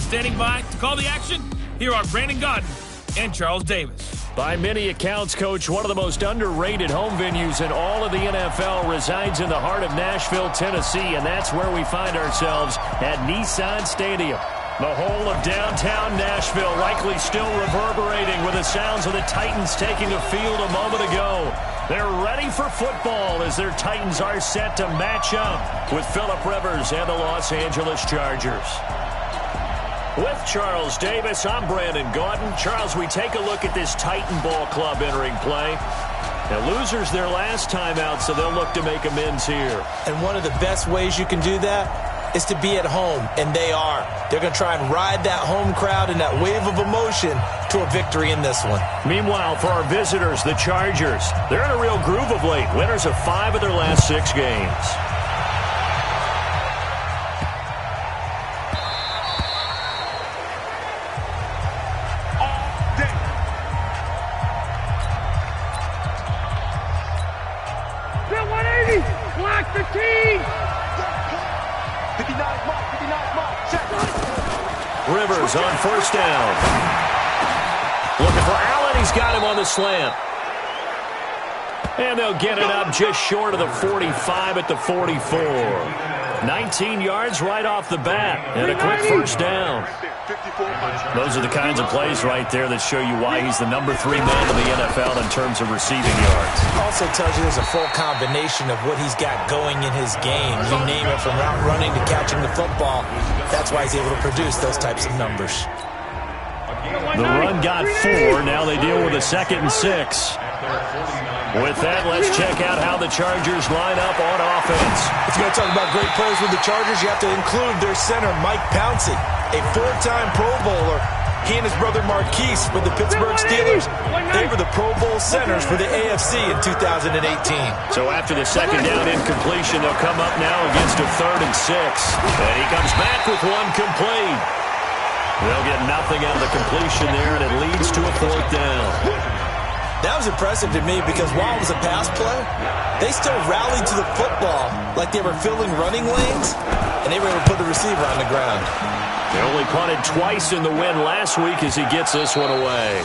And standing by to call the action, here are Brandon Gaudin and Charles Davis. By many accounts, Coach, one of the most underrated home venues in all of the NFL resides in the heart of Nashville, Tennessee, and that's where we find ourselves at Nissan Stadium. The whole of downtown Nashville likely still reverberating with the sounds of the Titans taking the field a moment ago. They're ready for football as their Titans are set to match up with Phillip Rivers and the Los Angeles Chargers. With Charles Davis, I'm Brandon Gaudin. Charles, we take a look at this Titan Ball Club entering play. Now, losers their last time out, so they'll look to make amends here. And one of the best ways you can do that is to be at home, and they are. They're going to try and ride that home crowd and that wave of emotion to a victory in this one. Meanwhile, for our visitors, the Chargers, they're in a real groove of late. Winners of 5 of their last 6 games. Rivers on first down. Looking for Allen. He's got him on the slant. And they'll get it up just short of the 45 at the 44. 19 yards right off the bat. And a quick first down. Those are the kinds of plays right there that show you why he's the number 3 man in the NFL in terms of receiving yards. Also tells you there's a full combination of what he's got going in his game. You name it, from route running to catching the football. That's why he's able to produce those types of numbers. The run got 4. Now they deal with a 2nd and 6. With that, let's check out how the Chargers line up on offense. If you're going to talk about great players with the Chargers, you have to include their center, Mike Pouncey, a 4-time Pro Bowler. He and his brother Marquise with the Pittsburgh Steelers. They were the Pro Bowl centers for the AFC in 2018. So after the 2nd down incompletion, they'll come up now against a 3rd and 6. And he comes back with one complete. They'll get nothing out of the completion there, and it leads to a 4th down. That was impressive to me because while it was a pass play, they still rallied to the football like they were filling running lanes, and they were able to put the receiver on the ground. They only punted twice in the win last week as he gets this one away.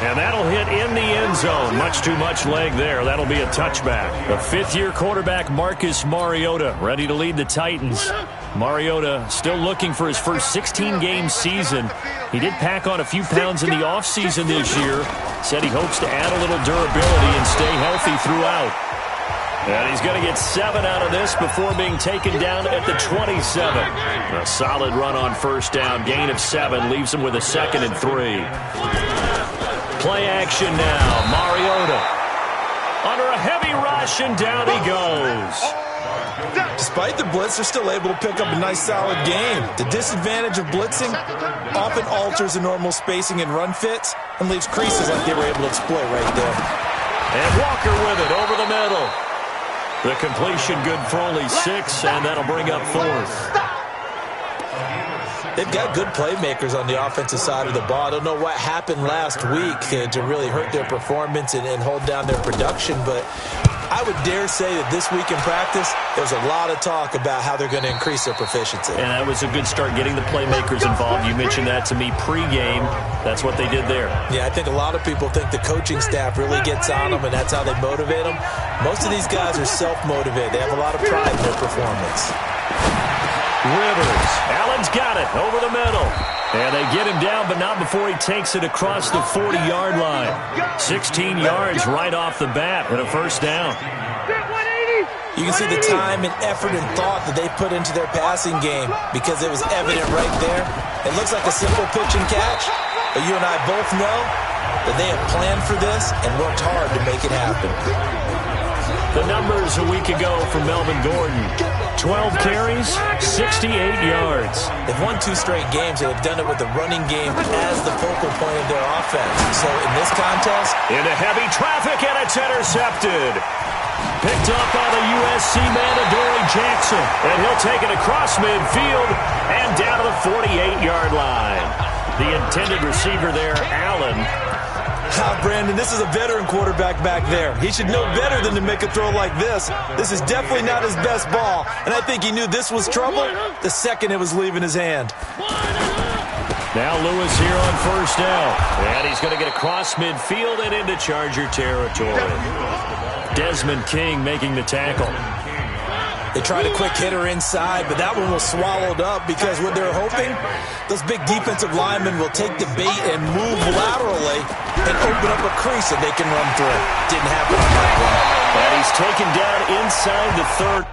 And that'll hit in the end zone. Much too much leg there. That'll be a touchback. The 5th-year quarterback, Marcus Mariota, ready to lead the Titans. Mariota still looking for his first 16-game season. He did pack on a few pounds in the offseason this year. Said he hopes to add a little durability and stay healthy throughout. And he's going to get 7 out of this before being taken down at the 27. A solid run on first down. Gain of 7 leaves him with a 2nd and 3. Play action now. Mariota under a heavy rush, and down he goes. Despite the blitz, they're still able to pick up a nice, solid game. The disadvantage of blitzing often alters the normal spacing and run fits and leaves creases like they were able to exploit right there. And Walker with it over the middle. The completion good for only 6, and that'll bring up 4th. They've got good playmakers on the offensive side of the ball. I don't know what happened last week to really hurt their performance and hold down their production, but I would dare say that this week in practice, there's a lot of talk about how they're going to increase their proficiency. And that was a good start, getting the playmakers involved. You mentioned that to me pregame. That's what they did there. Yeah, I think a lot of people think the coaching staff really gets on them, and that's how they motivate them. Most of these guys are self-motivated. They have a lot of pride in their performance. Rivers. Allen's got it over the middle. And they get him down, but not before he takes it across the 40-yard line. 16 yards right off the bat and a first down. You can see the time and effort and thought that they put into their passing game because it was evident right there. It looks like a simple pitch and catch, but you and I both know that they have planned for this and worked hard to make it happen. The numbers a week ago from Melvin Gordon. 12 carries, 68 yards. They've won 2 straight games, and they've done it with the running game as the focal point of their offense. So in this contest, into heavy traffic, and it's intercepted. Picked up by the USC man, Adoree Jackson. And he'll take it across midfield and down to the 48-yard line. The intended receiver there, Allen. Brandon, this is a veteran quarterback back there. He should know better than to make a throw like this. This is definitely not his best ball, and I think he knew this was trouble the second it was leaving his hand. Now Lewis here on first down. And he's going to get across midfield and into Charger territory. Desmond King making the tackle. They tried a quick hitter inside, but that one was swallowed up because what they're hoping, those big defensive linemen will take the bait and move laterally and open up a crease that they can run through. Didn't happen on that one. And he's taken down inside the 30.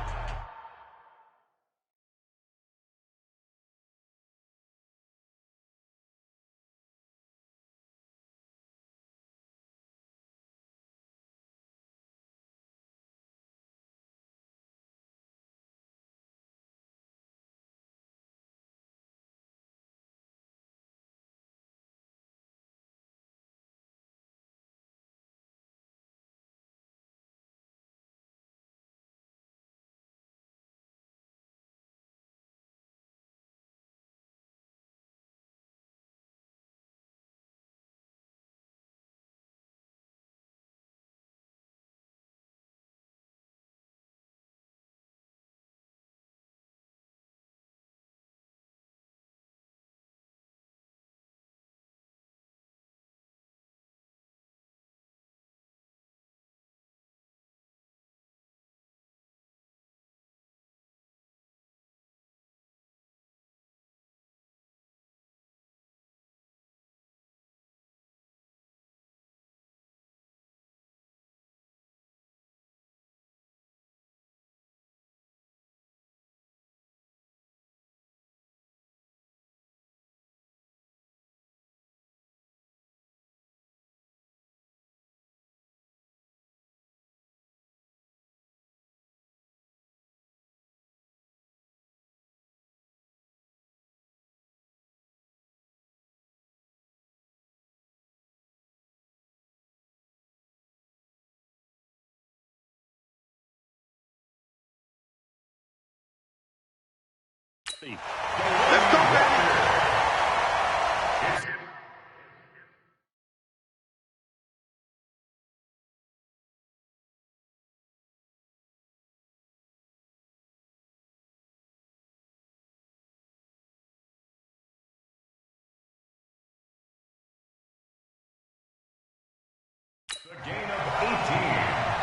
Let's go, baby.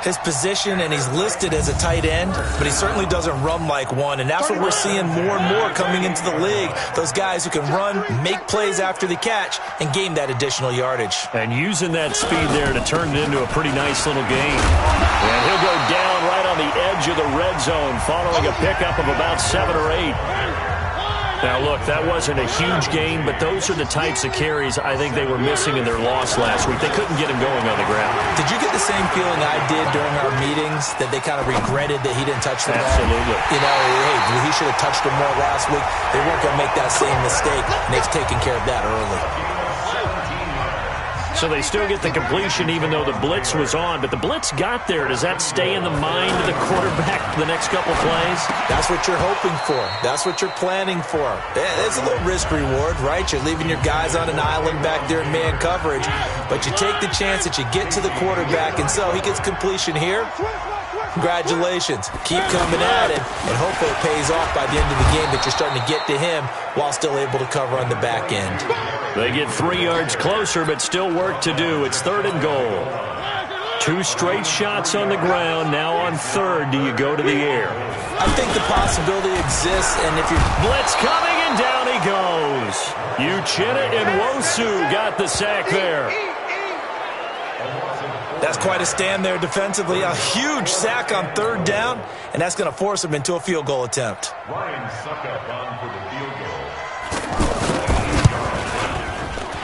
His position, and he's listed as a tight end, but he certainly doesn't run like one, and that's what we're seeing more and more coming into the league. Those guys who can run, make plays after the catch, and gain that additional yardage. And using that speed there to turn it into a pretty nice little gain. And he'll go down right on the edge of the red zone following a pickup of about 7 or 8. Now, look, that wasn't a huge gain, but those are the types of carries I think they were missing in their loss last week. They couldn't get him going on the ground. Did you get the same feeling I did during our meetings, that they kind of regretted that he didn't touch the ball? Absolutely. You know, hey, he should have touched him more last week. They weren't going to make that same mistake, and they've taken care of that early. So they still get the completion even though the blitz was on. But the blitz got there. Does that stay in the mind of the quarterback the next couple plays? That's what you're hoping for. That's what you're planning for. It's a little risk reward, right? You're leaving your guys on an island back there in man coverage, but you take the chance that you get to the quarterback, and so he gets completion here. Congratulations. Keep coming at it, and hopefully it pays off by the end of the game that you're starting to get to him while still able to cover on the back end. They get 3 yards closer, but still work to do. It's 3rd and goal. 2 straight shots on the ground. Now on 3rd, do you go to the air? I think the possibility exists, and if you're... Blitz coming, and down he goes. Uchenna Nwosu got the sack there. That's quite a stand there defensively. A huge sack on 3rd down, and that's going to force him into a field goal attempt. Ryan Suckup on for the field goal.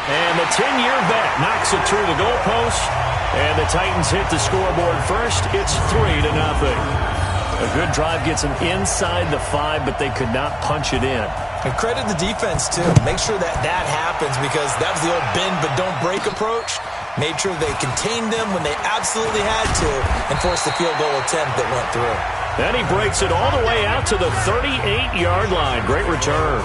And the 10-year vet knocks it through the goalpost, and the Titans hit the scoreboard first. It's 3-0. A good drive gets them inside the 5, but they could not punch it in. And credit the defense, too. Make sure that that happens, because that was the old bend but don't break approach. Made sure they contained them when they absolutely had to and forced the field goal attempt that went through. Then he breaks it all the way out to the 38-yard line. Great return.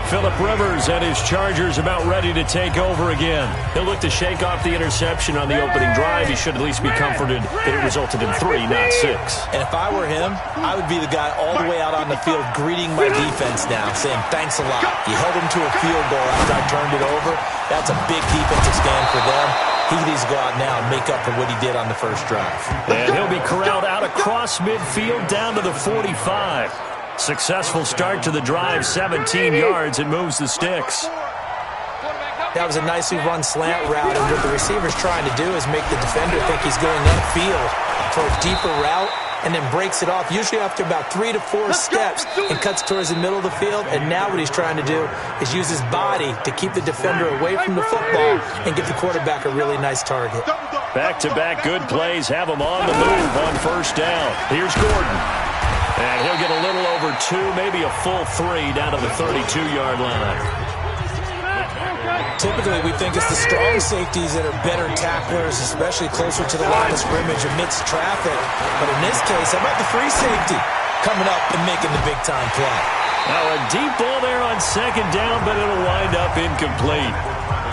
Phillip Rivers and his Chargers about ready to take over again. He'll look to shake off the interception on the opening drive. He should at least be comforted that it resulted in 3, not 6. And if I were him, I would be the guy all the way out on the field greeting my defense now, saying thanks a lot. You held him to a field goal after I turned it over. That's a big defensive stand for them. He needs to go out now and make up for what he did on the first drive. And he'll be corralled out across midfield down to the 45. Successful start to the drive, 17 yards, and moves the sticks. That was a nicely run slant route, and what the receiver's trying to do is make the defender think he's going upfield for a deeper route, and then breaks it off, usually after about 3 to 4 steps, and cuts towards the middle of the field. And now what he's trying to do is use his body to keep the defender away from the football and give the quarterback a really nice target. Back-to-back good plays have him on the move on first down. Here's Gordon. And he'll get a little over 2, maybe a full 3 down to the 32-yard line. Typically, we think it's the strong safeties that are better tacklers, especially closer to the line of scrimmage amidst traffic. But in this case, how about the free safety coming up and making the big-time play? Now, a deep ball there on second down, but it'll wind up incomplete.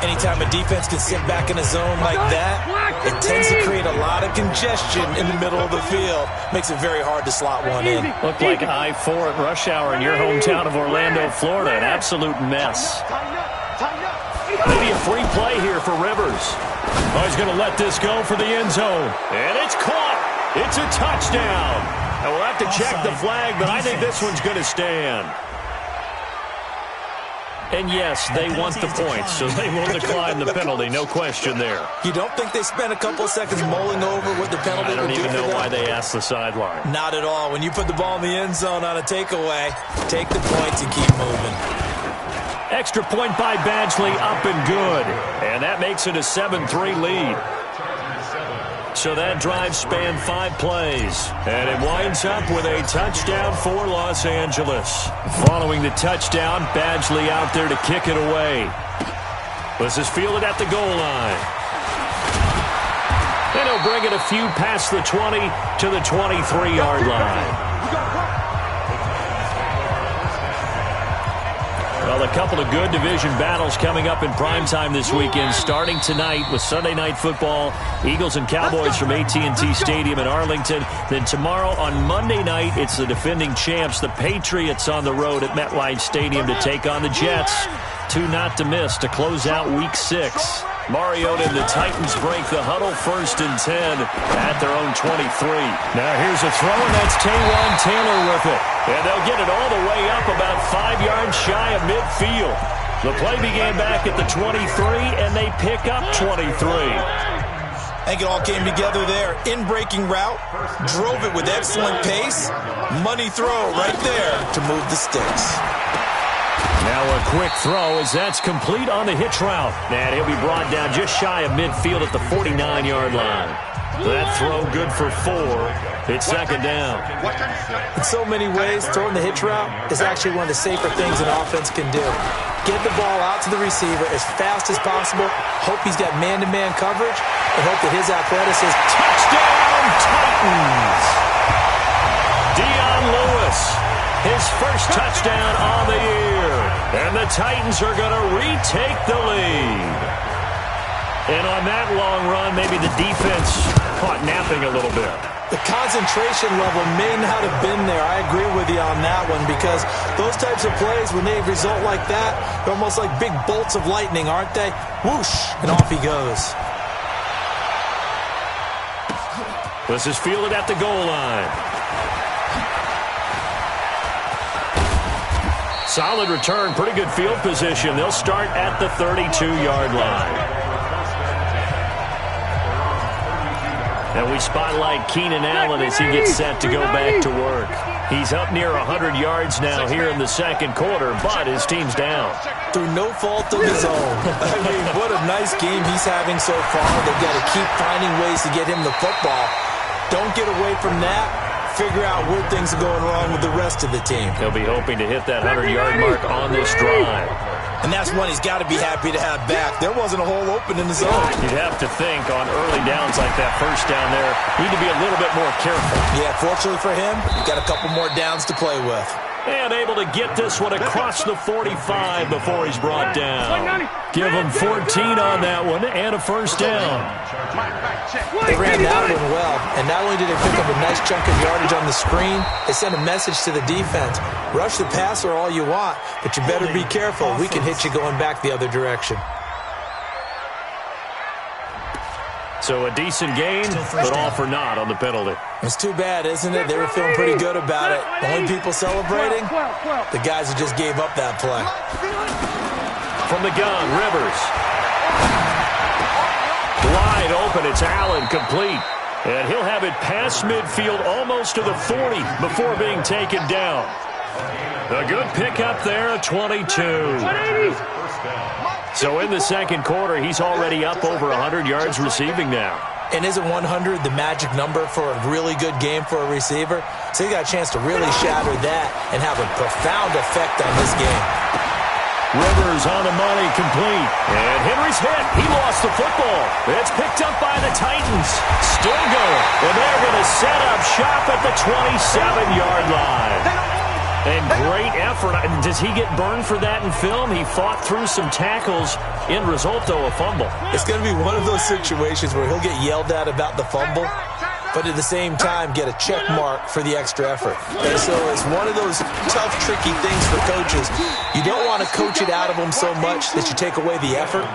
Anytime a defense can sit back in a zone like that, it tends to create a lot of congestion in the middle of the field. Makes it very hard to slot one in. Looked like I-4 at rush hour in your hometown of Orlando, Florida. An absolute mess. Maybe a free play here for Rivers. Oh, he's going to let this go for the end zone. And it's caught. It's a touchdown. And we'll have to check the flag, but I think this one's going to stand. And yes, they want the points, so they will decline the penalty. No question there. You don't think they spent a couple of seconds mulling over what the penalty would do? I don't even know why they asked the sideline. Not at all. When you put the ball in the end zone on a takeaway, take the points and keep moving. Extra point by Badgley, up and good. And that makes it a 7-3 lead. So that drive spanned 5 plays. And it winds up with a touchdown for Los Angeles. Following the touchdown, Badgley out there to kick it away. This is fielded at the goal line. And he'll bring it a few past the 20 to the 23-yard line. Well, a couple of good division battles coming up in primetime this weekend, starting tonight with Sunday Night Football, Eagles and Cowboys from AT&T Stadium in Arlington. Then tomorrow on Monday night, it's the defending champs, the Patriots, on the road at MetLife Stadium to take on the Jets. 2 not to miss to close out Week 6. Mariota and the Titans break the huddle, 1st and 10 at their own 23. Now here's a throw, and that's Taywan Taylor with it. And they'll get it all the way up about 5 yards shy of midfield. The play began back at the 23, and they pick up 23. I think it all came together there. In-breaking route, drove it with excellent pace. Money throw right there to move the sticks. Now a quick throw as that's complete on the hitch route. And he'll be brought down just shy of midfield at the 49-yard line. That throw good for 4. It's 2nd down. In so many ways, throwing the hitch route is actually one of the safer things an offense can do. Get the ball out to the receiver as fast as possible. Hope he's got man-to-man coverage, and hope that his athleticism. Touchdown, Titans! Dion Lewis, his first touchdown on the year. And the Titans are going to retake the lead. And on that long run, maybe the defense caught napping a little bit. The concentration level may not have been there. I agree with you on that one, because those types of plays, when they result like that, they're almost like big bolts of lightning, aren't they? Whoosh, and off he goes. This is fielded at the goal line. Solid return, pretty good field position. They'll start at the 32-yard line. And we spotlight Keenan Allen as he gets set to go back to work. He's up near 100 yards now here in the 2nd quarter, but his team's down. Through no fault of his own. I mean, what a nice game he's having so far. They've got to keep finding ways to get him the football. Don't get away from that. Figure out where things are going wrong with the rest of the team. He'll be hoping to hit that 100-yard mark on this drive. And that's one he's got to be happy to have back. There wasn't a hole open in the zone. You'd have to think on early downs like that, first down there, need to be a little bit more careful. Yeah, fortunately for him, he's got a couple more downs to play with. And able to get this one across the 45 before he's brought down. Give him 14 on that one and a first down. They ran that one well, and not only did they pick up a nice chunk of yardage on the screen, they sent a message to the defense. Rush the passer all you want, but you better be careful. We can hit you going back the other direction. So a decent game, but all for naught on the penalty. It's too bad, isn't it? They were feeling pretty good about it. The only people celebrating, the guys who just gave up that play. From the gun, Rivers. Wide open, it's Allen, complete. And he'll have it past midfield almost to the 40 before being taken down. A good pickup there, a 22. So in the second quarter, he's already up over 100 yards receiving now. And isn't 100 the magic number for a really good game for a receiver? So he got a chance to really shatter that and have a profound effect on this game. Rivers on the money, complete. And Henry's hit. He lost the football. It's picked up by the Titans. Still going. And they're going to set up shop at the 27-yard line. And great effort. Does he get burned for that in film? He fought through some tackles. End result, though, a fumble. It's going to be one of those situations where he'll get yelled at about the fumble, but at the same time get a check mark for the extra effort. And so it's one of those tough, tricky things for coaches. You don't want to coach it out of them so much that you take away the effort.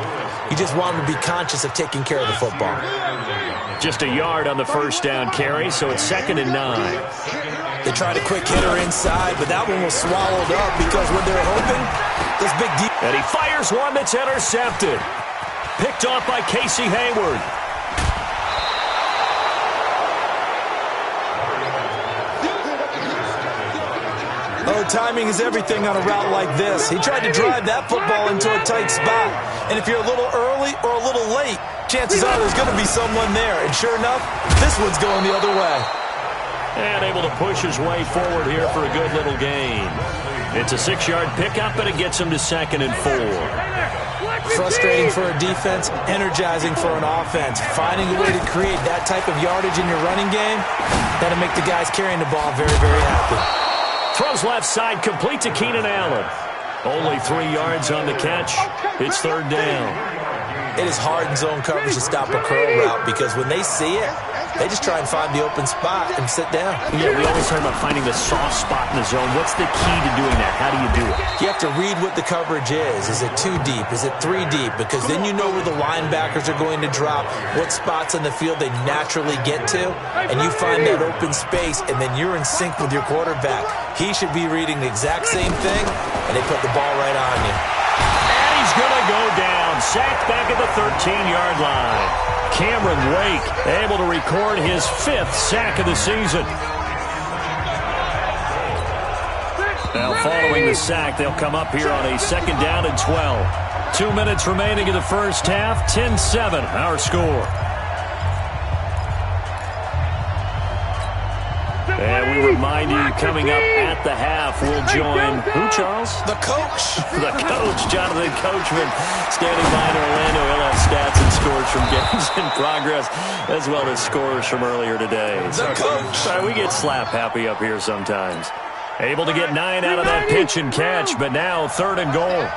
You just want them to be conscious of taking care of the football. Just a yard on the first down carry, so it's 2nd and 9. They tried a quick hitter inside, but that one was swallowed up because when they're hoping, this big deep. And he fires one that's intercepted. Picked off by Casey Hayward. Oh, timing is everything on a route like this. He tried to drive that football into a tight spot. And if you're a little early or a little late, chances are there's going to be someone there. And sure enough, this one's going the other way. And able to push his way forward here for a good little gain. It's a 6-yard pickup, but it gets him to 2nd and 4. Frustrating for a defense, energizing for an offense. Finding a way to create that type of yardage in your running game, that'll make the guys carrying the ball very, very happy. Throws left side, complete to Keenan Allen. Only 3 yards on the catch. It's 3rd down. It is hard in zone coverage to stop a curl route because when they see it, they just try and find the open spot and sit down. Yeah, we always talk about finding the soft spot in the zone. What's the key to doing that? How do you do it? You have to read what the coverage is. Is it 2 deep? Is it 3 deep? Because then you know where the linebackers are going to drop, what spots on the field they naturally get to, and you find that open space, and then you're in sync with your quarterback. He should be reading the exact same thing, and they put the ball right on you. And he's going to go down. Sacked back at the 13-yard line. Cameron Wake able to record his 5th sack of the season. Now following the sack, they'll come up here on a 2nd down and 12. 2 minutes remaining in the first half. 10-7 our score. And we remind you, coming up at the half, we'll join who, Charles? The coach. The coach, Jonathan Coachman, standing by in Orlando. He'll have stats and scores from games in progress, as well as scores from earlier today. The coach. Sorry, we get slap happy up here sometimes. Able to get 9 out of that pitch and catch, but now 3rd and goal.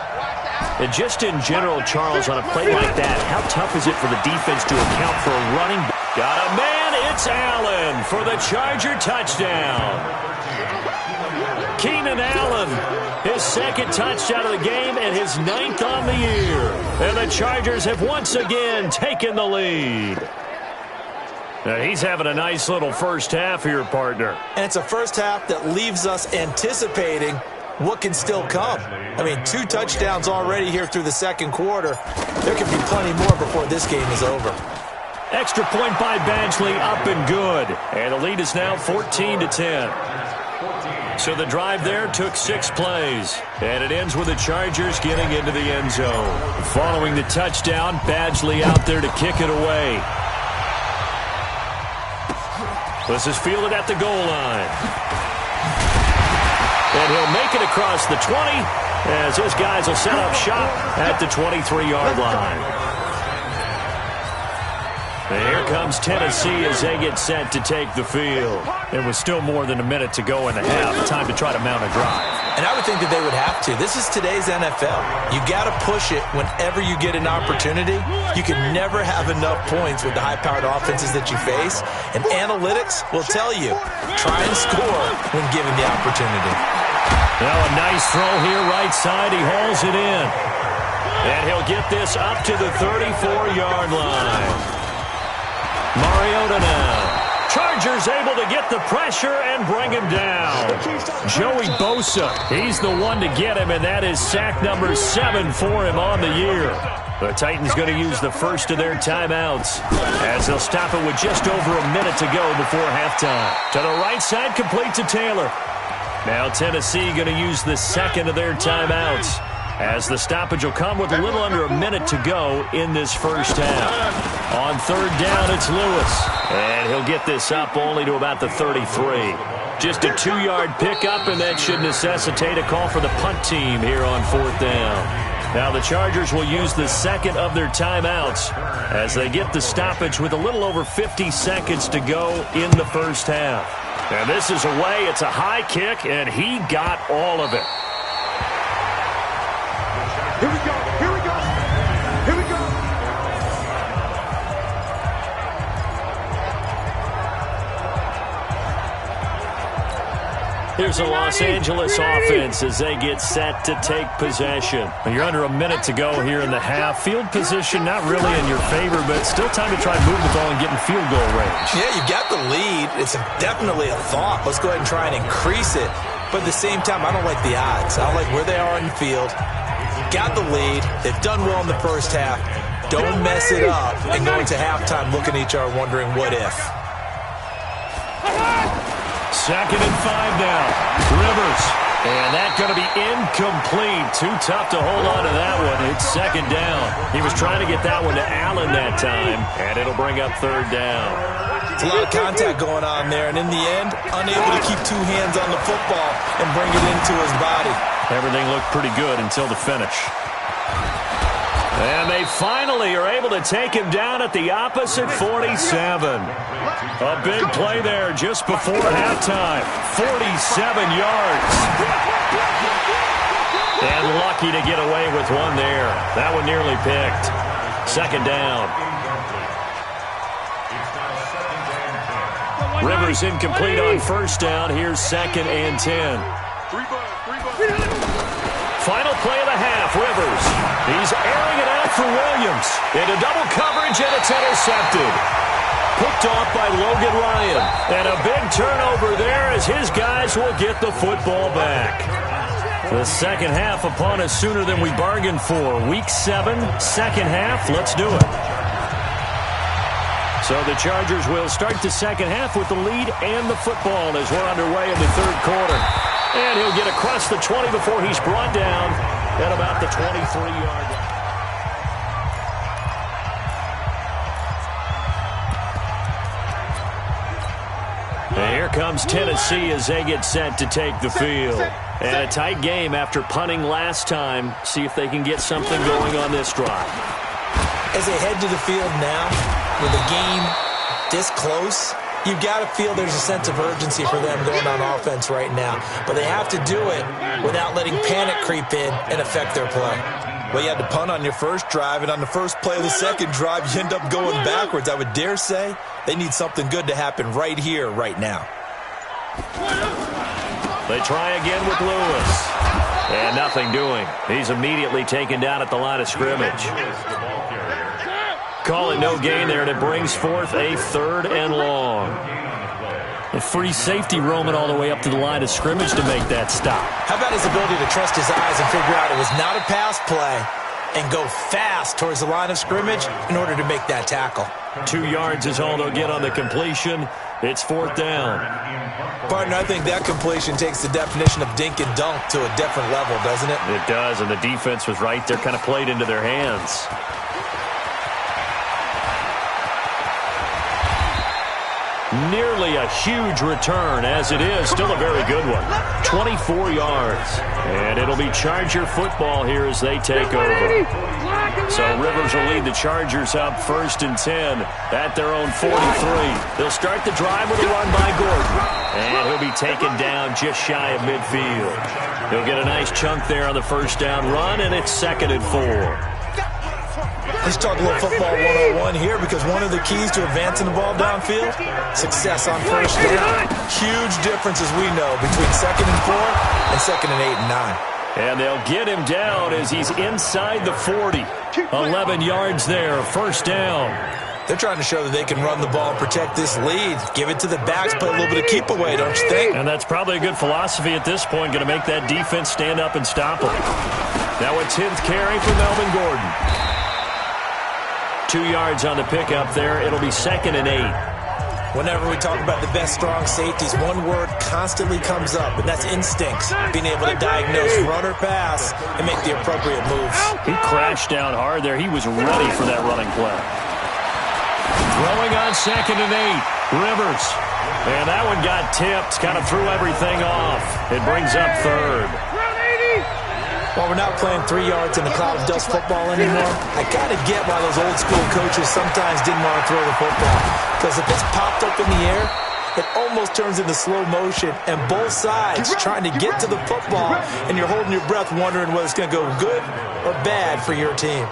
And just in general, Charles, on a play like that, how tough is it for the defense to account for a running back? Got a man, it's Allen for the Charger touchdown. Keenan Allen, his 2nd touchdown of the game and his 9th on the year. And the Chargers have once again taken the lead. Now he's having a nice little first half here, partner. And it's a first half that leaves us anticipating what can still come. I mean, 2 touchdowns already here through the second quarter. There could be plenty more before this game is over. Extra point by Badgley, up and good. And the lead is now 14-10. So the drive there took 6 plays. And it ends with the Chargers getting into the end zone. Following the touchdown, Badgley out there to kick it away. This is fielded at the goal line. And he'll make it across the 20 as his guys will set up shop at the 23-yard line. And here comes Tennessee as they get set to take the field. It was still more than a minute to go in the half. Time to try to mount a drive. And I would think that they would have to. This is today's NFL. You got to push it whenever you get an opportunity. You can never have enough points with the high-powered offenses that you face. And analytics will tell you, try and score when given the opportunity. Now a nice throw here right side. He hauls it in. And he'll get this up to the 34-yard line. Mariota now. Chargers able to get the pressure and bring him down. Joey Bosa, he's the one to get him, and that is sack number 7 for him on the year. The Titans going to use the first of their timeouts as they'll stop it with just over a minute to go before halftime. To the right side, complete to Taylor. Now Tennessee going to use the second of their timeouts as the stoppage will come with a little under a minute to go in this first half. On third down, it's Lewis. And he'll get this up only to about the 33. Just a 2-yard pickup, and that should necessitate a call for the punt team here on fourth down. Now the Chargers will use the second of their timeouts as they get the stoppage with a little over 50 seconds to go in the first half. And this is away. It's a high kick, and he got all of it. Here we go. Here we go. Here we go. Here's the Los Angeles offense as they get set to take possession. You're under a minute to go here in the half. Field position not really in your favor, but still time to try and move the ball and get in field goal range. Yeah, you got the lead. It's definitely a thought. Let's go ahead and try and increase it. But at the same time, I don't like the odds. I don't like where they are on the field. Got the lead. They've done well in the first half. Don't mess it up and go into halftime looking at each other wondering what if. Second and 5 now. Rivers. And that's going to be incomplete. Too tough to hold on to that one. It's second down. He was trying to get that one to Allen that time, and it'll bring up third down. It's a lot of contact going on there, and in the end, unable to keep two hands on the football and bring it into his body. Everything looked pretty good until the finish. And they finally are able to take him down at the opposite 47. A big play there just before halftime. 47 yards. And lucky to get away with one there. That one nearly picked. Second down. Rivers incomplete on first down. Here's second and 10. Final play of the half, Rivers. He's airing it out for Williams. Into double coverage, and it's intercepted. Picked off by Logan Ryan. And a big turnover there as his guys will get the football back. The second half upon us sooner than we bargained for. Week 7, second half. Let's do it. So the Chargers will start the second half with the lead and the football as we're underway in the third quarter. And he'll get across the 20 before he's brought down at about the 23-yard line. And here comes Tennessee as they get set to take the field. And a tight game after punting last time. See if they can get something going on this drive. As they head to the field now, with the game this close, you've got to feel there's a sense of urgency for them going on offense right now. But they have to do it without letting panic creep in and affect their play. Well, you had to punt on your first drive, and on the first play of the second drive, you end up going backwards. I would dare say they need something good to happen right here, right now. They try again with Lewis. And nothing doing. He's immediately taken down at the line of scrimmage. Call it no gain there, and it brings forth a third and long. A free safety roaming all the way up to the line of scrimmage to make that stop. How about his ability to trust his eyes and figure out it was not a pass play and go fast towards the line of scrimmage in order to make that tackle. 2 yards is all they'll get on the completion. It's fourth down. Partner, I think that completion takes the definition of dink and dunk to a different level, doesn't it? It does, and the defense was right there, kind of played into their hands. nearly a huge return. As it is, still a very good one. 24 yards. And it'll be Charger football here as they take over. So Rivers will lead the Chargers up 1st and 10 at their own 43. They'll start the drive with a run by Gordon. And he'll be taken down just shy of midfield. He'll get a nice chunk there on the first down run, and it's 2nd and 4. Let's talk a little football 101 here, because one of the keys to advancing the ball downfield, success on first down. Huge difference, as we know, between 2nd and 4 and 2nd and 8 and 9. And they'll get him down as he's inside the 40. 11 yards there, first down. They're trying to show that they can run the ball and protect this lead. Give it to the backs, play a little bit of keep away, don't you think? And that's probably a good philosophy at this point, going to make that defense stand up and stop them. Now a 10th carry for Melvin Gordon. 2 yards on the pickup there. It'll be 2nd and 8. Whenever we talk about the best strong safeties, one word constantly comes up, and that's instincts. Being able to diagnose run or pass and make the appropriate moves. He crashed down hard there. He was ready for that running play. Throwing on 2nd and 8. Rivers. And that one got tipped. Kind of threw everything off. It brings up 3rd. Well, we're not playing 3 yards in the cloud of dust football anymore. I kind of get why those old school coaches sometimes didn't want to throw the football. Because if it's popped up in the air, it almost turns into slow motion. And both sides trying to get to the football, and you're holding your breath wondering whether it's going to go good or bad for your team.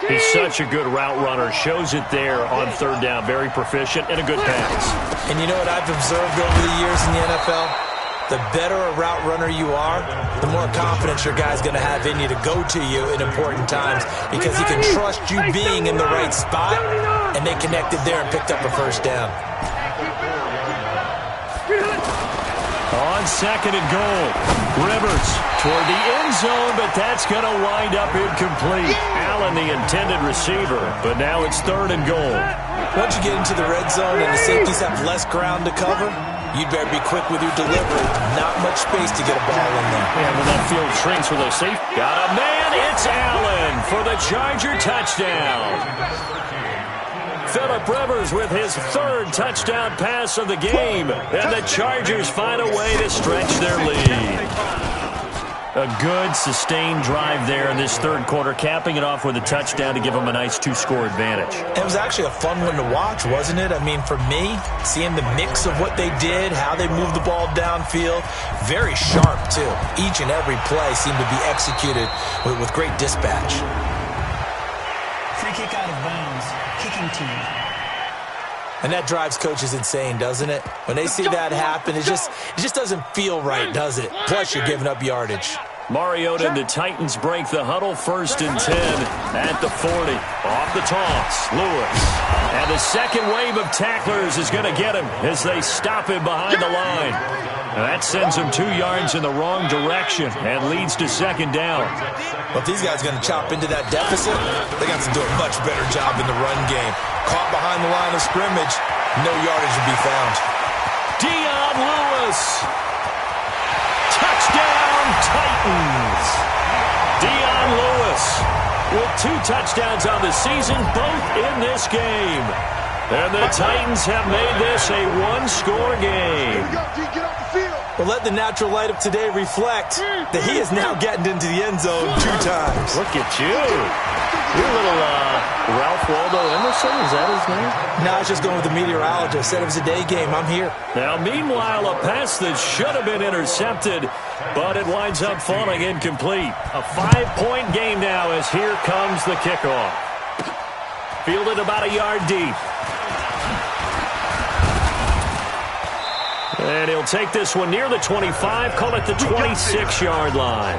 He's such a good route runner. Shows it there on 3rd down. Very proficient and a good pass. And you know what I've observed over the years in the NFL? The better a route runner you are, the more confidence your guy's going to have in you to go to you in important times, because he can trust you being in the right spot, and they connected there and picked up a first down. On 2nd and goal, Rivers toward the end zone, but that's going to wind up incomplete. Allen, the intended receiver, but now it's 3rd and goal. Once you get into the red zone and the safeties have less ground to cover, you'd better be quick with your delivery. Not much space to get a ball in there. And when that field shrinks with a safety. Got a man, it's Allen for the Charger touchdown. Phillip Rivers with his 3rd touchdown pass of the game. And the Chargers find a way to stretch their lead. A good, sustained drive there in this 3rd quarter, capping it off with a touchdown to give them a nice 2-score advantage. It was actually a fun one to watch, wasn't it? I mean, for me, seeing the mix of what they did, how they moved the ball downfield, very sharp, too. Each and every play seemed to be executed with great dispatch. Free kick out of bounds. Kicking team. And that drives coaches insane, doesn't it? When they see that happen, it just doesn't feel right, does it? Plus, you're giving up yardage. Mariota and the Titans break the huddle, 1st and 10 at the 40. Off the toss, Lewis. And the second wave of tacklers is going to get him as they stop him behind the line. And that sends him 2 yards in the wrong direction and leads to 2nd down. Well, if these guys are going to chop into that deficit, they got to do a much better job in the run game. Caught behind the line of scrimmage, no yardage to be found. Dion Lewis. Touchdown, Titans. Dion Lewis with 2 touchdowns on the season, both in this game. And the Titans have made this a 1-score game. Well, let the natural light of today reflect that he is now getting into the end zone 2 times. Look at you. You're a little Ralph Waldo Emerson, is that his name? No, I was just going with the meteorologist. Said it was a day game. I'm here. Now, meanwhile, a pass that should have been intercepted, but it winds up falling incomplete. A 5-point game now as here comes the kickoff. Fielded about a yard deep. And he'll take this one near the 25, call it the 26-yard line.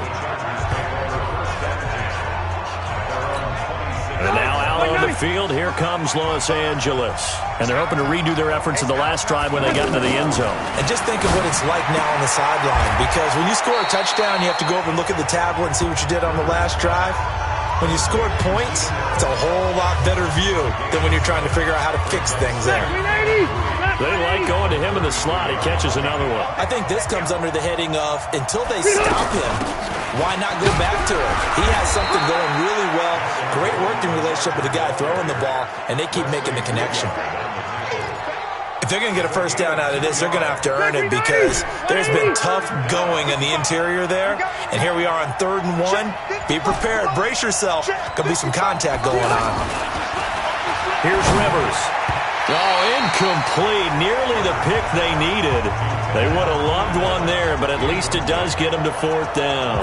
And now out on the field, here comes Los Angeles. And they're hoping to redo their efforts in the last drive when they got into the end zone. And just think of what it's like now on the sideline, because when you score a touchdown, you have to go over and look at the tablet and see what you did on the last drive. When you scored points, it's a whole lot better view than when you're trying to figure out how to fix things there. They like going to him in the slot. He catches another one. I think this comes under the heading of, until they stop him, why not go back to it? He has something going really well. Great working relationship with the guy throwing the ball, and they keep making the connection. If they're going to get a first down out of this, they're going to have to earn it because there's been tough going in the interior there. And here we are on 3rd and 1. Be prepared. Brace yourself. Going to be some contact going on. Here's Rivers. Oh, incomplete. Nearly the pick they needed. They would have loved one there, but at least it does get them to 4th down.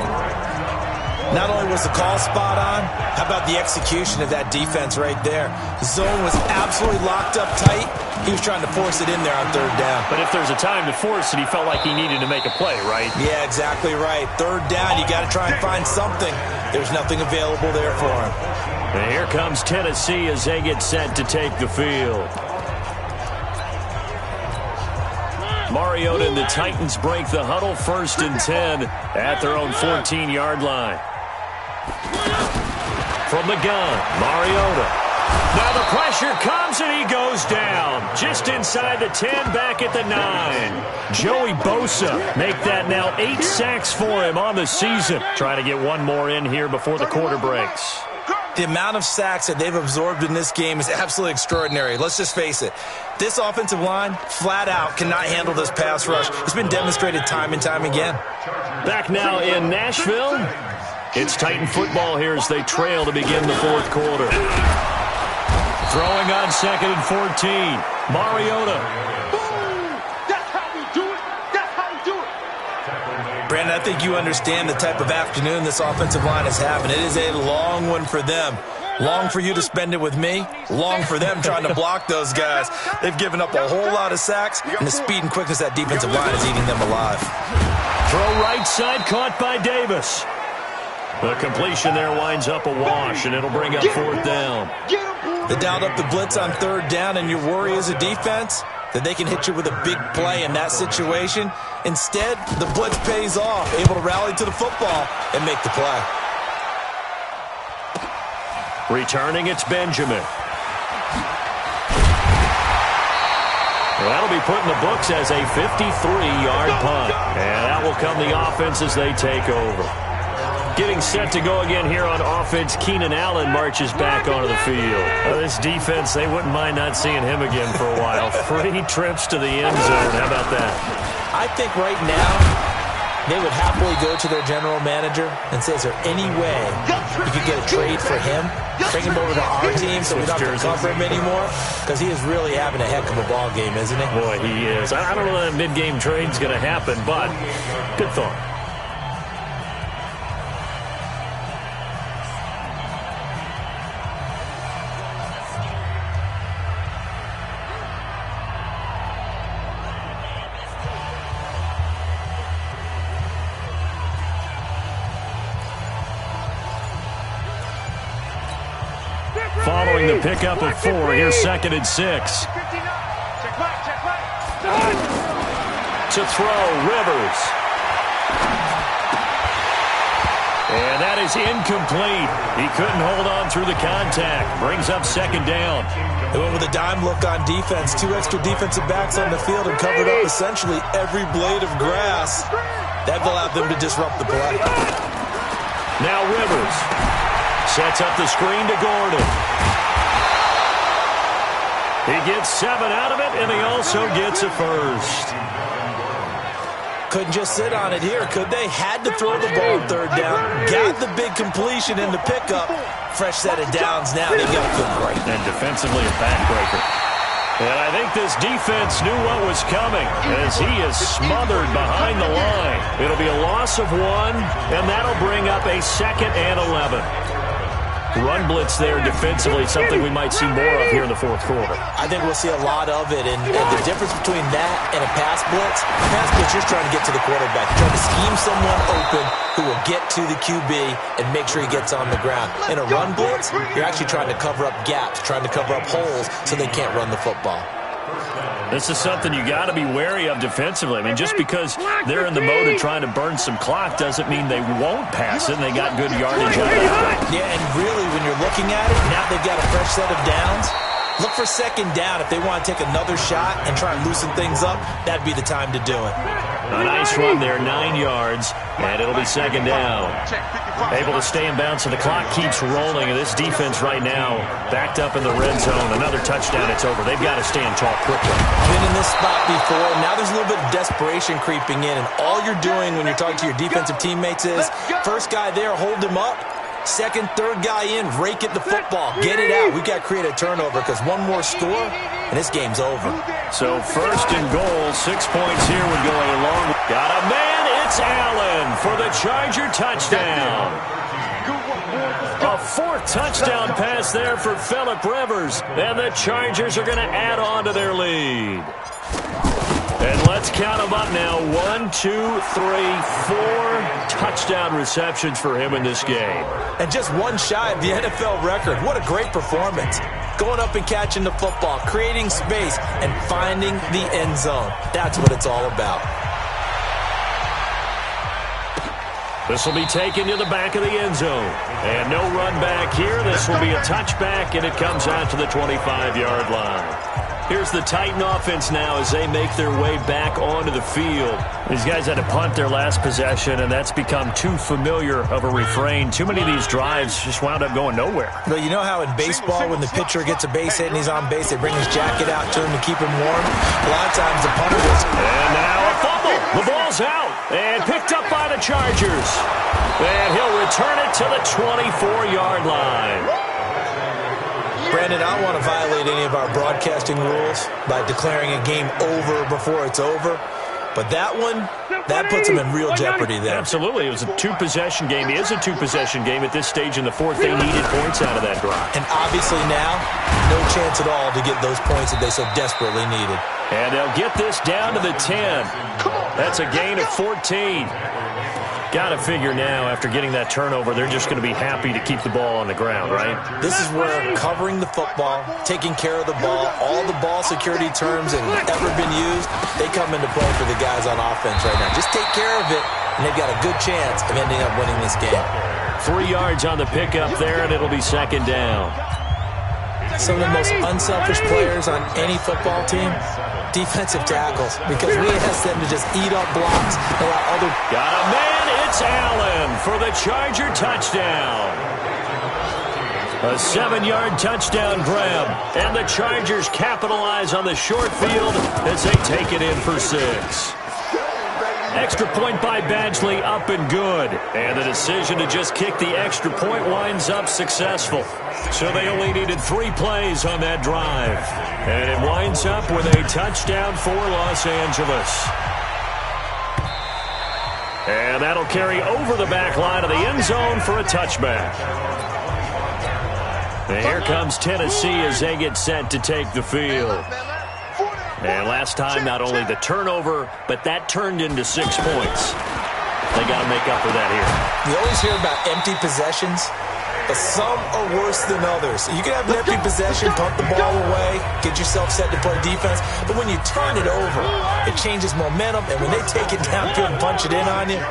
Not only was the call spot on, how about the execution of that defense right there? The zone was absolutely locked up tight. He was trying to force it in there on 3rd down. But if there's a time to force it, he felt like he needed to make a play, right? Yeah, exactly right. 3rd down, you got to try and find something. There's nothing available there for him. And here comes Tennessee as they get set to take the field. Mariota and the Titans break the huddle, 1st and 10 at their own 14-yard line. From the gun, Mariota. Now the pressure comes and he goes down. Just inside the 10, back at the 9. Joey Bosa make that now 8 sacks for him on the season. Trying to get one more in here before the quarter breaks. The amount of sacks that they've absorbed in this game is absolutely extraordinary. Let's just face it. This offensive line, flat out, cannot handle this pass rush. It's been demonstrated time and time again. Back now in Nashville. It's Titan football here as they trail to begin the 4th quarter. Throwing on 2nd and 14. Mariota. That's how we do it. That's how we do it. Brandon, I think you understand the type of afternoon this offensive line is having. It is a long one for them. Long for you to spend it with me. Long for them trying to block those guys. They've given up a whole lot of sacks, and the speed and quickness of that defensive line is eating them alive. Throw right side, caught by Davis. The completion there winds up a wash, and it'll bring up 4th down. They dialed up the blitz on 3rd down, and your worry as a defense that they can hit you with a big play in that situation. Instead, the blitz pays off, able to rally to the football and make the play. Returning, it's Benjamin. Well, that'll be put in the books as a 53-yard punt. And that will come the offense as they take over. Getting set to go again here on offense, Keenan Allen marches back onto the field. Well, this defense, they wouldn't mind not seeing him again for a while. 3 trips to the end zone. How about that? I think right now they would happily go to their general manager and say, is there any way you could get a trade for him? Bring him over to our team so we don't have to cover him anymore? Because he is really having a heck of a ball game, isn't he? Boy, he is. I don't know that mid-game trade's going to happen, but good thought. Following the pickup of 4, here's 2nd and 6. To throw, Rivers. And that is incomplete. He couldn't hold on through the contact. Brings up 2nd down. They went with a dime look on defense. 2 extra defensive backs on the field and covered up essentially every blade of grass. That allowed them to disrupt the play. Now Rivers sets up the screen to Gordon. He gets 7 out of it, and he also gets a first. Couldn't just sit on it here, could they? Had to throw the ball 3rd down. Got the big completion in the pickup. Fresh set of downs now. They got to feel great. And defensively a backbreaker. And I think this defense knew what was coming as he is smothered behind the line. It'll be a loss of 1, and that'll bring up a 2nd and 11. Run blitz there defensively, something we might see more of here in the 4th quarter. I think we'll see a lot of it, and the difference between that and a pass blitz, you're trying to get to the quarterback. You're trying to scheme someone open who will get to the QB and make sure he gets on the ground. In a run blitz, you're actually trying to cover up gaps, trying to cover up holes so they can't run the football. This is something you got to be wary of defensively. I mean, just because they're in the mode of trying to burn some clock doesn't mean they won't pass it, and they got good yardage out of it. Yeah, and really, when you're looking at it, now they've got a fresh set of downs. Look for second down. If they want to take another shot and try and loosen things up, that'd be the time to do it. A nice run there, 9 yards, and it'll be second down. Able to stay in bounds, and the clock keeps rolling. And this defense right now backed up in the red zone. Another touchdown, it's over. They've got to stand tall quickly. Been in this spot before. Now there's a little bit of desperation creeping in, and all you're doing when you're talking to your defensive teammates is first guy there, hold him up. Second, third guy in, rake at the football. Get it out. We've got to create a turnover because one more score, and this game's over. So first and goal, 6 points here would go a long. Got a man, it's Allen for the Charger touchdown. A fourth touchdown pass there for Phillip Rivers, and the Chargers are going to add on to their lead. And let's count them up now. 1, 2, 3, 4 touchdown receptions for him in this game. And just one shy of the NFL record. What a great performance. Going up and catching the football, creating space, and finding the end zone. That's what it's all about. This will be taken to the back of the end zone. And no run back here. This will be a touchback, and it comes out to the 25-yard line. Here's the Titan offense now as they make their way back onto the field. These guys had to punt their last possession, and that's become too familiar of a refrain. Too many of these drives just wound up going nowhere. But you know how in baseball, when the pitcher gets a base hit and he's on base, they bring his jacket out to him to keep him warm? A lot of times the punter goes. And now a fumble. The ball's out and picked up by the Chargers. And he'll return it to the 24-yard line. Brandon, I don't want to violate any of our broadcasting rules by declaring a game over before it's over. But that one, that puts them in real jeopardy there. Absolutely. It was a two-possession game. It is a two-possession game at this stage in the fourth. They needed points out of that drive. And obviously now, no chance at all to get those points that they so desperately needed. And they'll get this down to the 10. That's a gain of 14. Got to figure now, after getting that turnover, they're just going to be happy to keep the ball on the ground, right? This is where covering the football, taking care of the ball, all the ball security terms that have ever been used, they come into play for the guys on offense right now. Just take care of it, and they've got a good chance of ending up winning this game. 3 yards on the pickup there, and it'll be second down. Some of the most unselfish players on any football team, defensive tackles, because we ask them to just eat up blocks, allow other... Got a man, it's Allen for the Charger touchdown. A 7-yard touchdown grab, and the Chargers capitalize on the short field as they take it in for 6. Extra point by Badgley, up and good. And the decision to just kick the extra point winds up successful. So they only needed 3 plays on that drive. And it winds up with a touchdown for Los Angeles. And that'll carry over the back line of the end zone for a touchback. And here comes Tennessee as they get set to take the field. And last time, not only the turnover, but that turned into 6 points. They got to make up for that here. You always hear about empty possessions, but some are worse than others. You can have an empty possession, punt the ball away, get yourself set to play defense, but when you turn it over, it changes momentum, and when they take it downfield and punch it in on you,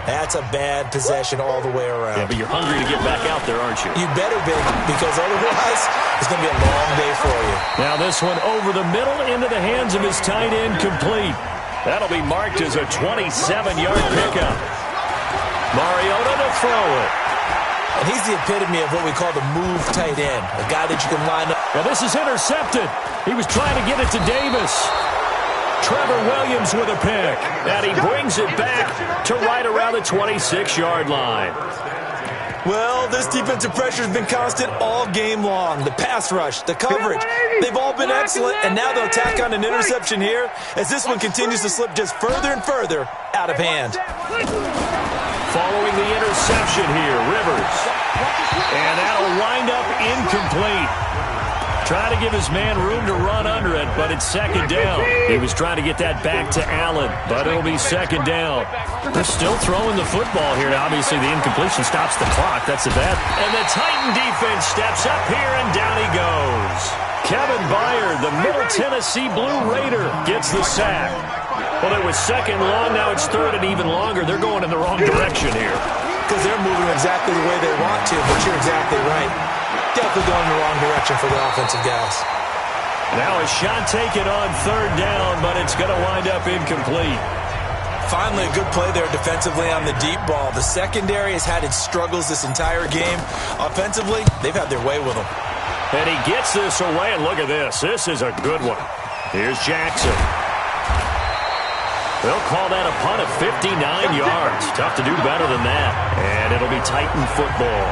that's a bad possession all the way around. Yeah, but you're hungry to get back out there, aren't you? You better be, because otherwise it's going to be a long day for you. Now this one over the middle into the hands of his tight end, complete. That'll be marked as a 27-yard pickup. Mariota to throw it. And he's the epitome of what we call the move tight end, a guy that you can line up. Now this is intercepted. He was trying to get it to Davis. Trevor Williams with a pick, and he brings it back to right around the 26-yard line. Well, this defensive pressure has been constant all game long. The pass rush, the coverage, they've all been excellent, and now they'll tack on an interception here as this one continues to slip just further and further out of hand. Following the interception here, Rivers. And that'll wind up incomplete. Trying to give his man room to run under it, but it's second down. He was trying to get that back to Allen, but it'll be second down. They're still throwing the football here. Now, obviously, the incompletion stops the clock. That's the bad. And the Titan defense steps up here, and down he goes. Kevin Byard, the Middle Tennessee Blue Raider, gets the sack. Well, it was second long. Now it's third and even longer. They're going in the wrong direction here. Because they're moving exactly the way they want to, but you're exactly right. Definitely going in the wrong direction for the offensive guys. Now a shot taken on third down, but it's going to wind up incomplete. Finally, a good play there defensively on the deep ball. The secondary has had its struggles this entire game. Offensively, they've had their way with them. And he gets this away, and look at this. This is a good one. Here's Jackson. They'll call that a punt of 59 yards. Tough to do better than that. And it'll be Titan football.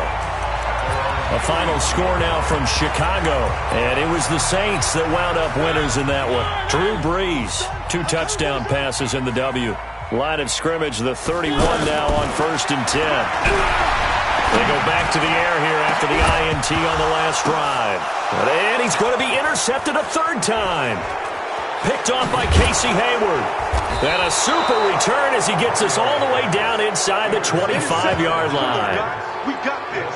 A final score now from Chicago. And it was the Saints that wound up winners in that one. Drew Brees, 2 touchdown passes in the W. Line of scrimmage, the 31 now on 1st and 10. They go back to the air here after the INT on the last drive. And he's going to be intercepted a 3rd time. Picked off by Casey Hayward. And a super return as he gets us all the way down inside the 25-yard line. We got this.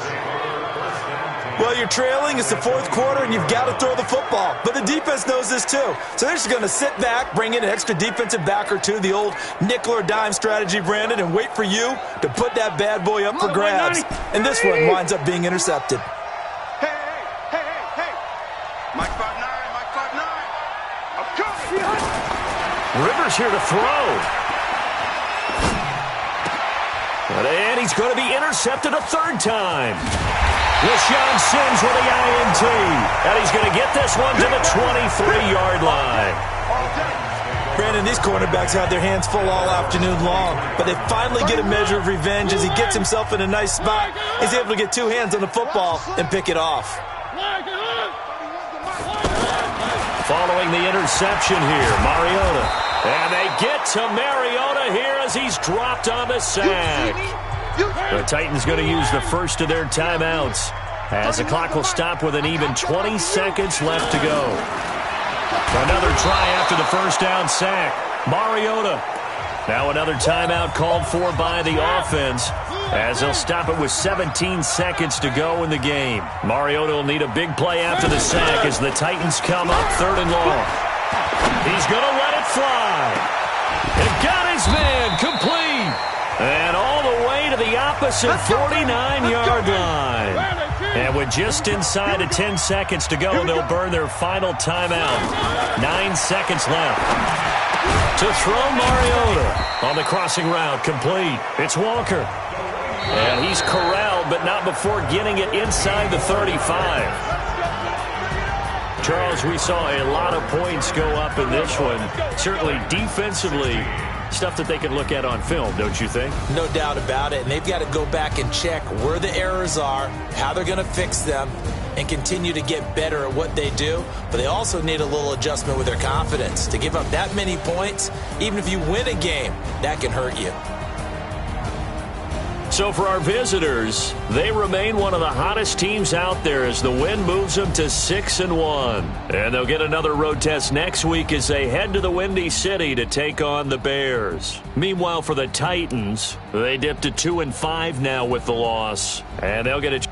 Well, you're trailing. It's the 4th quarter, and you've got to throw the football. But the defense knows this, too. So they're just going to sit back, bring in an extra defensive back or two, the old nickel or dime strategy, Brandon, and wait for you to put that bad boy up for grabs. And this one winds up being intercepted. Hey. Mike 5'9", Mike 5'9". I'm coming. Rivers here to throw. And he's going to be intercepted a 3rd time. LeSean Sims with the INT. And he's going to get this one to the 23-yard line. Brandon, these cornerbacks had their hands full all afternoon long, but they finally get a measure of revenge as he gets himself in a nice spot. He's able to get 2 hands on the football and pick it off. Following the interception here, Mariota. And they get to Mariota here as he's dropped on the sack. The Titans going to use the first of their timeouts as the clock will stop with an even 20 seconds left to go. Another try after the first down sack. Mariota. Now another timeout called for by the offense as they'll stop it with 17 seconds to go in the game. Mariota will need a big play after the sack as the Titans come up 3rd and long. He's going to let it fly. And got his man complete. And all the way to the opposite 49-yard line. And with just inside of 10 seconds to go, they'll burn their final timeout. 9 seconds left. To throw Mariota on the crossing route, complete. It's Walker. And he's corralled, but not before getting it inside the 35. Charles, we saw a lot of points go up in this one. Certainly defensively, stuff that they can look at on film, don't you think? No doubt about it. And they've got to go back and check where the errors are, how they're going to fix them, and continue to get better at what they do. But they also need a little adjustment with their confidence. To give up that many points, even if you win a game, that can hurt you. So for our visitors, they remain one of the hottest teams out there as the win moves them to 6-1. And they'll get another road test next week as they head to the Windy City to take on the Bears. Meanwhile, for the Titans, they dipped to 2-5 now with the loss. And they'll get a